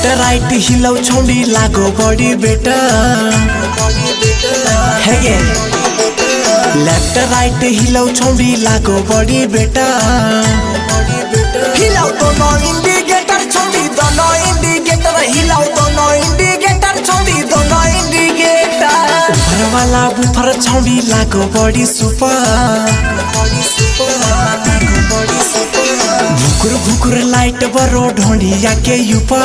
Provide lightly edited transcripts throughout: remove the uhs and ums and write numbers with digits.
left right हिलाउ छौडी लागो बडी बेटा हे गे लेफ्ट राइट हिलाउ छौडी लागो बडी बेटा हिलाउ दोनों इंडिकेटर छौडी दोनों इंडिकेटर हिलाउ दोनों इंडिकेटर छौडी दोनों इंडिकेटर ऊपर वाला बुफर छौडी लागो बडी सुपर भुकुर भुकुर लाइट बरो ढोंडिया के ऊपर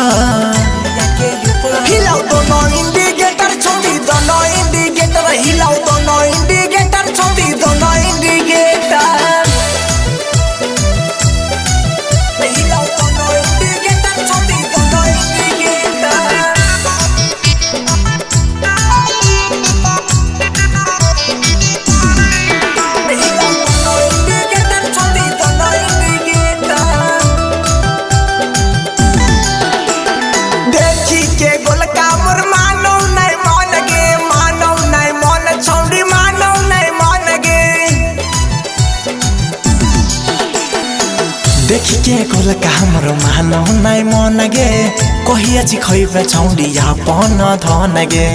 हिलाउ दोनों इंडिकेटर छौडी दोनों इंडिकेटर हिलाउ दोनों इंडिकेटर छौडी दोनों इंडिकेटर हिलाउ दोनों इंडिकेटर छौडी दोनों इंडिकेटर हिलाउ दोनों इंडिकेटर छौडी दोनों इंडिकेटर देखी के गोलका मोर मानो नहीं मन गे मानो नहीं मन छौड़ी मानो नहीं मन गे देखि के गोल हाम्रो मानौ नाइ मन गे कहिया जी खैबे छौडी अपन धन गे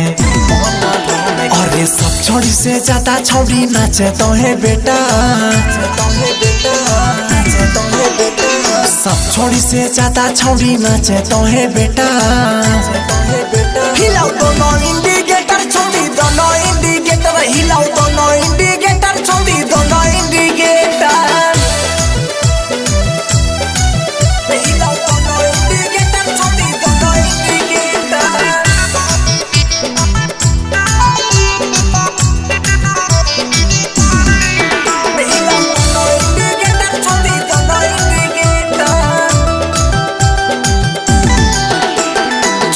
अरे सब छोड़ी से ज्यादा छौडी नाचे तोहे बेटा सब छोड़ी से ज्यादा छौडी नाचे तोहे बेटा हिलाउ दोनों इंडिकेटर छौड़ी दोनों इंडिकेटर हिलाउ दोनों इंडिकेटर छौड़ी दोनों इंडिकेटर हिलाउ दोनों इंडिकेटर छौड़ी दोनों इंडिकेटर हिलाउ दोनों इंडिकेटर छौड़ी दोनों इंडिकेटर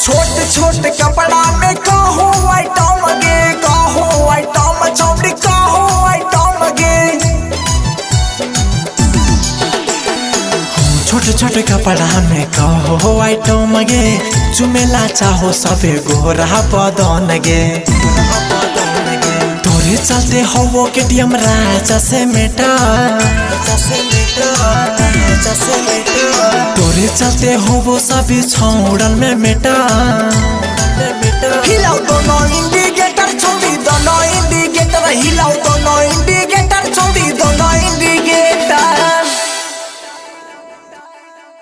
छोट छोट कपड़ा में कहो आइटम गे कहो आइटम छौड़ी कहो आइटम गे छोटे छोटे कपड़ा में कहो आइटम गे चुमेला चाहो सबे गोरा बदन गे तोरे चलते हो केटीएम राजा से मेटा तोरे चलते हो सभी छौड़न में मेटा हिलाउ दोनों इंडिकेटर छौड़ी दोनों इंडिकेटर हिलाउ